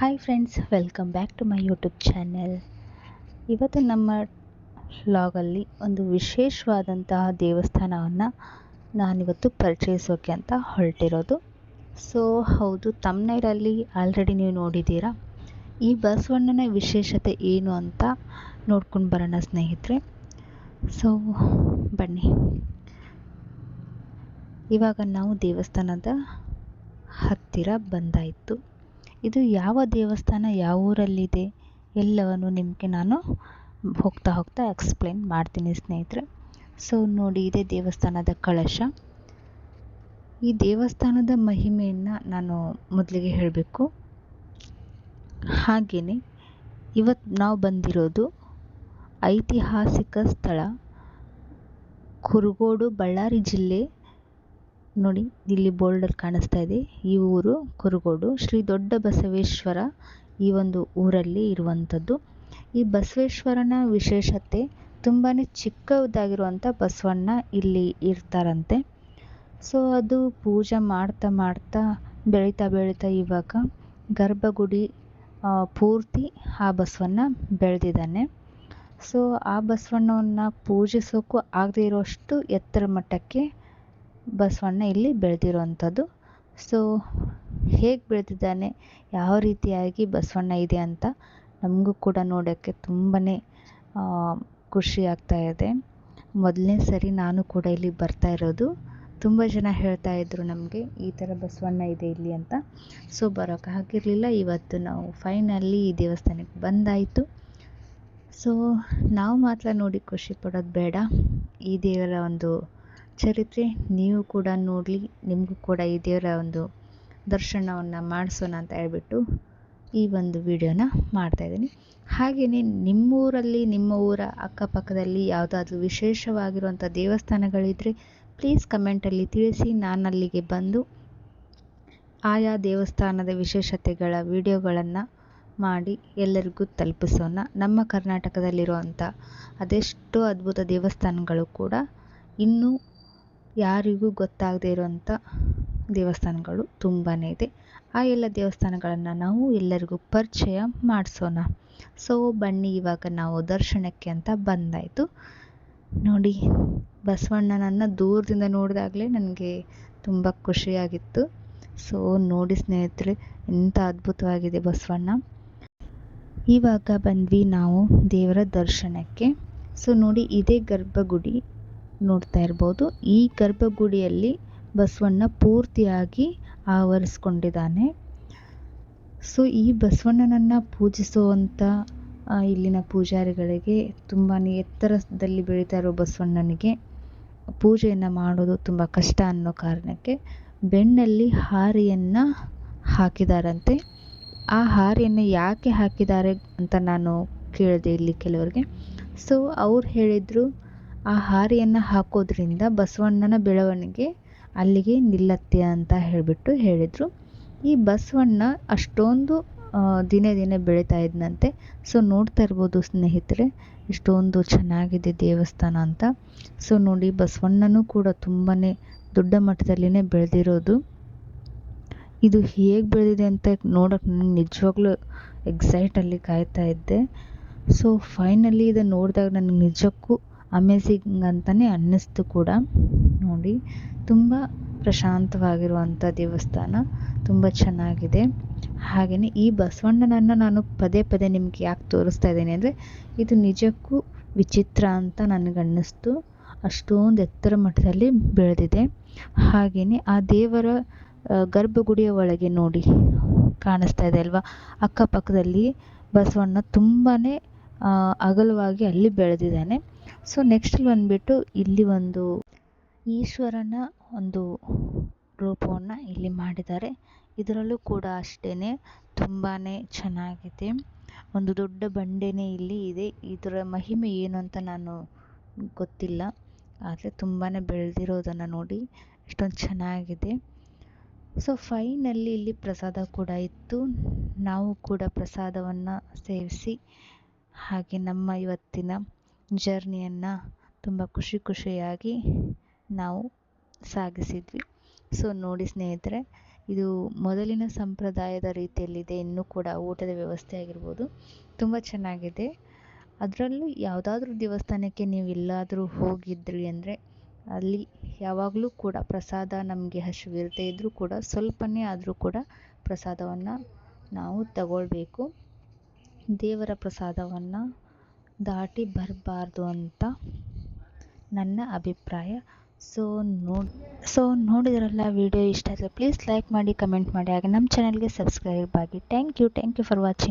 Hi friends, welcome back to my YouTube channel. ಇವತ್ತು ನಮ್ಮ ವ್ಲಾಗಲ್ಲಿ ಒಂದು ವಿಶೇಷವಾದಂತಹ ದೇವಸ್ಥಾನವನ್ನು ನಾನಿವತ್ತು ಪರಿಚಯಿಸೋಕೆ ಅಂತ ಹೊರಟಿರೋದು. ಹೌದು, ತಮ್ನೈಲಲ್ಲಿ ಆಲ್ರೆಡಿ ನೀವು ನೋಡಿದ್ದೀರಾ. ಈ ಬಸವಣ್ಣನ ವಿಶೇಷತೆ ಏನು ಅಂತ ನೋಡ್ಕೊಂಡು ಬರೋಣ ಸ್ನೇಹಿತರೆ. ಬನ್ನಿ. ಇವಾಗ ನಾವು ದೇವಸ್ಥಾನದ ಹತ್ತಿರ ಬಂದಾಯಿತು. ಇದು ಯಾವ ದೇವಸ್ಥಾನ, ಯಾವ ಊರಲ್ಲಿದೆ ಎಲ್ಲವನ್ನು ನಿಮಗೆ ನಾನು ಹೋಗ್ತಾ ಎಕ್ಸ್ಪ್ಲೇನ್ ಮಾಡ್ತೀನಿ ಸ್ನೇಹಿತರೆ. ನೋಡಿ, ಇದೇ ದೇವಸ್ಥಾನದ ಕಳಶ. ಈ ದೇವಸ್ಥಾನದ ಮಹಿಮೆಯನ್ನು ನಾನು ಮೊದಲಿಗೆ ಹೇಳಬೇಕು. ಹಾಗೆಯೇ ಇವತ್ತು ನಾವು ಬಂದಿರೋದು ಐತಿಹಾಸಿಕ ಸ್ಥಳ ಕುರುಗೋಡು, ಬಳ್ಳಾರಿ ಜಿಲ್ಲೆ. ನೋಡಿ, ಇಲ್ಲಿ ಬೋರ್ಡರ್ ಕಾಣಿಸ್ತಾ ಇದೆ. ಈ ಊರು ಕುರುಗೋಡು, ಶ್ರೀ ದೊಡ್ಡ ಬಸವೇಶ್ವರ ಈ ಒಂದು ಊರಲ್ಲಿ ಇರುವಂಥದ್ದು. ಈ ಬಸವೇಶ್ವರನ ವಿಶೇಷತೆ ತುಂಬಾ ಚಿಕ್ಕದಾಗಿರುವಂಥ ಬಸವಣ್ಣ ಇಲ್ಲಿ ಇರ್ತಾರಂತೆ. ಅದು ಪೂಜೆ ಮಾಡ್ತಾ ಬೆಳೀತಾ ಇವಾಗ ಗರ್ಭಗುಡಿ ಪೂರ್ತಿ ಆ ಬಸವಣ್ಣ ಬೆಳೆದಿದ್ದಾನೆ. ಆ ಬಸವಣ್ಣವನ್ನು ಪೂಜಿಸೋಕ್ಕೂ ಆಗದೇ ಇರೋಷ್ಟು ಎತ್ತರ ಮಟ್ಟಕ್ಕೆ ಬಸವಣ್ಣ ಇಲ್ಲಿ ಬೆಳೆದಿರುವಂಥದ್ದು. ಹೇಗೆ ಬೆಳೆದಿದ್ದಾನೆ, ಯಾವ ರೀತಿಯಾಗಿ ಬಸವಣ್ಣ ಇದೆ ಅಂತ ನಮಗೂ ಕೂಡ ನೋಡೋಕ್ಕೆ ತುಂಬಾ ಖುಷಿ ಆಗ್ತಾ ಇದೆ. ಮೊದಲನೇ ಸರಿ ನಾನು ಕೂಡ ಇಲ್ಲಿ ಬರ್ತಾ ಇರೋದು. ತುಂಬ ಜನ ಹೇಳ್ತಾ ಇದ್ರು ನಮಗೆ ಈ ಥರ ಬಸವಣ್ಣ ಇದೆ ಇಲ್ಲಿ ಅಂತ. ಬರೋಕ್ಕೆ ಆಗಿರಲಿಲ್ಲ. ಇವತ್ತು ನಾವು ಫೈನಲಿ ಈ ದೇವಸ್ಥಾನಕ್ಕೆ ಬಂದಾಯಿತು. ನಾವು ಮಾತ್ರ ನೋಡಿ ಖುಷಿ ಪಡೋದು ಬೇಡ, ಈ ದೇವರ ಒಂದು ಚರಿತ್ರೆ ನೀವು ಕೂಡ ನೋಡಲಿ, ನಿಮಗೂ ಕೂಡ ಈ ದೇವರ ಒಂದು ದರ್ಶನವನ್ನು ಮಾಡಿಸೋಣ ಅಂತ ಹೇಳ್ಬಿಟ್ಟು ಈ ಒಂದು ವಿಡಿಯೋನ ಮಾಡ್ತಾಯಿದ್ದೀನಿ. ಹಾಗೆಯೇ ನಿಮ್ಮೂರಲ್ಲಿ, ನಿಮ್ಮ ಊರ ಅಕ್ಕಪಕ್ಕದಲ್ಲಿ ಯಾವುದಾದ್ರೂ ವಿಶೇಷವಾಗಿರುವಂಥ ದೇವಸ್ಥಾನಗಳಿದ್ದರೆ ಪ್ಲೀಸ್ ಕಮೆಂಟಲ್ಲಿ ತಿಳಿಸಿ. ನಾನು ಅಲ್ಲಿಗೆ ಬಂದು ಆಯಾ ದೇವಸ್ಥಾನದ ವಿಶೇಷತೆಗಳ ವಿಡಿಯೋಗಳನ್ನು ಮಾಡಿ ಎಲ್ಲರಿಗೂ ತಲುಪಿಸೋಣ. ನಮ್ಮ ಕರ್ನಾಟಕದಲ್ಲಿರುವಂಥ ಅದೆಷ್ಟೋ ಅದ್ಭುತ ದೇವಸ್ಥಾನಗಳು ಕೂಡ ಇನ್ನೂ ಯಾರಿಗೂ ಗೊತ್ತಾಗದೇ ಇರುವಂಥ ದೇವಸ್ಥಾನಗಳು ತುಂಬಾ ಇದೆ. ಆ ಎಲ್ಲ ದೇವಸ್ಥಾನಗಳನ್ನು ನಾವು ಎಲ್ಲರಿಗೂ ಪರಿಚಯ ಮಾಡಿಸೋಣ. ಬನ್ನಿ, ಇವಾಗ ನಾವು ದರ್ಶನಕ್ಕೆ ಅಂತ ಬಂದಾಯಿತು. ನೋಡಿ, ಬಸವಣ್ಣನನ್ನು ದೂರದಿಂದ ನೋಡಿದಾಗಲೇ ನನಗೆ ತುಂಬ ಖುಷಿಯಾಗಿತ್ತು. ನೋಡಿ ಸ್ನೇಹಿತರೆ, ಎಂಥ ಅದ್ಭುತವಾಗಿದೆ ಬಸವಣ್ಣ. ಇವಾಗ ಬಂದ್ವಿ ನಾವು ದೇವರ ದರ್ಶನಕ್ಕೆ. ನೋಡಿ, ಇದೇ ಗರ್ಭಗುಡಿ ನೋಡ್ತಾ ಇರ್ಬೋದು. ಈ ಗರ್ಭಗುಡಿಯಲ್ಲಿ ಬಸವಣ್ಣ ಪೂರ್ತಿಯಾಗಿ ಆವರಿಸ್ಕೊಂಡಿದ್ದಾನೆ. ಈ ಬಸವಣ್ಣನನ್ನು ಪೂಜಿಸುವಂಥ ಇಲ್ಲಿನ ಪೂಜಾರಿಗಳಿಗೆ ತುಂಬಾ ಎತ್ತರದಲ್ಲಿ ಬೆಳೀತಾ ಇರೋ ಬಸವಣ್ಣನಿಗೆ ಪೂಜೆಯನ್ನು ಮಾಡೋದು ತುಂಬ ಕಷ್ಟ ಅನ್ನೋ ಕಾರಣಕ್ಕೆ ಬೆನ್ನಲ್ಲಿ ಹಾರೆಯನ್ನು ಹಾಕಿದಾರಂತೆ. ಆ ಹಾರೆಯನ್ನು ಯಾಕೆ ಹಾಕಿದ್ದಾರೆ ಅಂತ ನಾನು ಕೇಳಿದೆ ಇಲ್ಲಿ ಕೆಲವರಿಗೆ. ಅವ್ರು ಹೇಳಿದರು, ಆ ಹಾರೆಯನ್ನು ಹಾಕೋದ್ರಿಂದ ಬಸವಣ್ಣನ ಬೆಳವಣಿಗೆ ಅಲ್ಲಿಗೆ ನಿಲ್ಲತ್ತೆ ಅಂತ ಹೇಳಿದರು. ಈ ಬಸವಣ್ಣ ಅಷ್ಟೊಂದು ದಿನೇ ಬೆಳೀತಾ ಇದ್ದಂತೆ. ನೋಡ್ತಾ ಇರ್ಬೋದು ಸ್ನೇಹಿತರೆ, ಎಷ್ಟೊಂದು ಚೆನ್ನಾಗಿದೆ ದೇವಸ್ಥಾನ ಅಂತ. ನೋಡಿ, ಬಸವಣ್ಣನೂ ಕೂಡ ತುಂಬಾ ದೊಡ್ಡ ಮಟ್ಟದಲ್ಲಿನೇ ಬೆಳೆದಿರೋದು. ಇದು ಹೇಗೆ ಬೆಳೆದಿದೆ ಅಂತ ನೋಡೋಕೆ ನನಗೆ ನಿಜವಾಗ್ಲೂ ಎಕ್ಸೈಟಲ್ಲಿ ಕಾಯ್ತಾ ಇದ್ದೆ. ಫೈನಲಿ ಇದನ್ನು ನೋಡಿದಾಗ ನನಗೆ ನಿಜಕ್ಕೂ ಅಮೇಝಿಂಗ್ ಅಂತಲೇ ಅನ್ನಿಸ್ತು ಕೂಡ. ನೋಡಿ, ತುಂಬ ಪ್ರಶಾಂತವಾಗಿರುವಂಥ ದೇವಸ್ಥಾನ, ತುಂಬ ಚೆನ್ನಾಗಿದೆ. ಹಾಗೆಯೇ ಈ ಬಸವಣ್ಣನನ್ನು ನಾನು ಪದೇ ನಿಮಗೆ ಯಾಕೆ ತೋರಿಸ್ತಾ ಇದ್ದೀನಿ ಅಂದರೆ, ಇದು ನಿಜಕ್ಕೂ ವಿಚಿತ್ರ ಅಂತ ನನಗನ್ನಿಸ್ತು. ಅಷ್ಟೊಂದು ಎತ್ತರ ಮಟ್ಟದಲ್ಲಿ ಬೆಳೆದಿದೆ. ಹಾಗೆಯೇ ಆ ದೇವರ ಗರ್ಭಗುಡಿಯ ಒಳಗೆ ನೋಡಿ ಕಾಣಿಸ್ತಾ ಇದೆ ಅಲ್ವಾ, ಅಕ್ಕಪಕ್ಕದಲ್ಲಿ ಬಸವಣ್ಣ ತುಂಬಾ ಅಗಲವಾಗಿ ಅಲ್ಲಿ ಬೆಳೆದಿದ್ದಾನೆ. ನೆಕ್ಸ್ಟ್ ಬಂದುಬಿಟ್ಟು ಇಲ್ಲಿ ಒಂದು ಈಶ್ವರನ ಒಂದು ರೂಪವನ್ನು ಇಲ್ಲಿ ಮಾಡಿದ್ದಾರೆ. ಇದರಲ್ಲೂ ಕೂಡ ಅಷ್ಟೇ ತುಂಬಾ ಚೆನ್ನಾಗಿದೆ. ಒಂದು ದೊಡ್ಡ ಬಂಡೆನೇ ಇಲ್ಲಿ ಇದೆ. ಇದರ ಮಹಿಮೆ ಏನು ಅಂತ ನಾನು ಗೊತ್ತಿಲ್ಲ, ಆದರೆ ತುಂಬಾ ಬೆಳೆದಿರೋದನ್ನು ನೋಡಿ ಎಷ್ಟೊಂದು ಚೆನ್ನಾಗಿದೆ. ಫೈನಲ್ಲಿ ಇಲ್ಲಿ ಪ್ರಸಾದ ಕೂಡ ಇತ್ತು. ನಾವು ಕೂಡ ಪ್ರಸಾದವನ್ನು ಸೇವಿಸಿ ಹಾಗೆ ನಮ್ಮ ಇವತ್ತಿನ ಜರ್ನಿಯನ್ನು ತುಂಬ ಖುಷಿಯಾಗಿ ನಾವು ಸಾಗಿಸಿದ್ವಿ. ನೋಡಿ ಸ್ನೇಹಿತರೆ, ಇದು ಮೊದಲಿನ ಸಂಪ್ರದಾಯದ ರೀತಿಯಲ್ಲಿದೆ. ಇನ್ನೂ ಕೂಡ ಊಟದ ವ್ಯವಸ್ಥೆ ಆಗಿರ್ಬೋದು ತುಂಬ ಚೆನ್ನಾಗಿದೆ. ಅದರಲ್ಲೂ ಯಾವುದಾದ್ರೂ ದೇವಸ್ಥಾನಕ್ಕೆ ನೀವು ಎಲ್ಲಾದರೂ ಹೋಗಿದ್ರಿ ಅಂದರೆ ಅಲ್ಲಿ ಯಾವಾಗಲೂ ಕೂಡ ಪ್ರಸಾದ ನಮಗೆ ಹಸಿವಿರದೇ ಇದ್ದರೂ ಕೂಡ ಸ್ವಲ್ಪನೇ ಆದರೂ ಕೂಡ ಪ್ರಸಾದವನ್ನು ನಾವು ತಗೊಳ್ಬೇಕು. ದೇವರ ಪ್ರಸಾದವನ್ನು ದಾಟಿ ಬರಬಾರ್ದು ಅಂತ ನನ್ನ ಅಭಿಪ್ರಾಯ. ಸೊ ನೋಡಿದ್ರಲ್ಲ, ವಿಡಿಯೋ ಇಷ್ಟ ಆದರೆ ಪ್ಲೀಸ್ ಲೈಕ್ ಮಾಡಿ, ಕಮೆಂಟ್ ಮಾಡಿ, ಹಾಗೆ ನಮ್ಮ ಚಾನಲ್ಗೆ ಸಬ್ಸ್ಕ್ರೈಬ್ ಆಗಿ. Thank you for watching.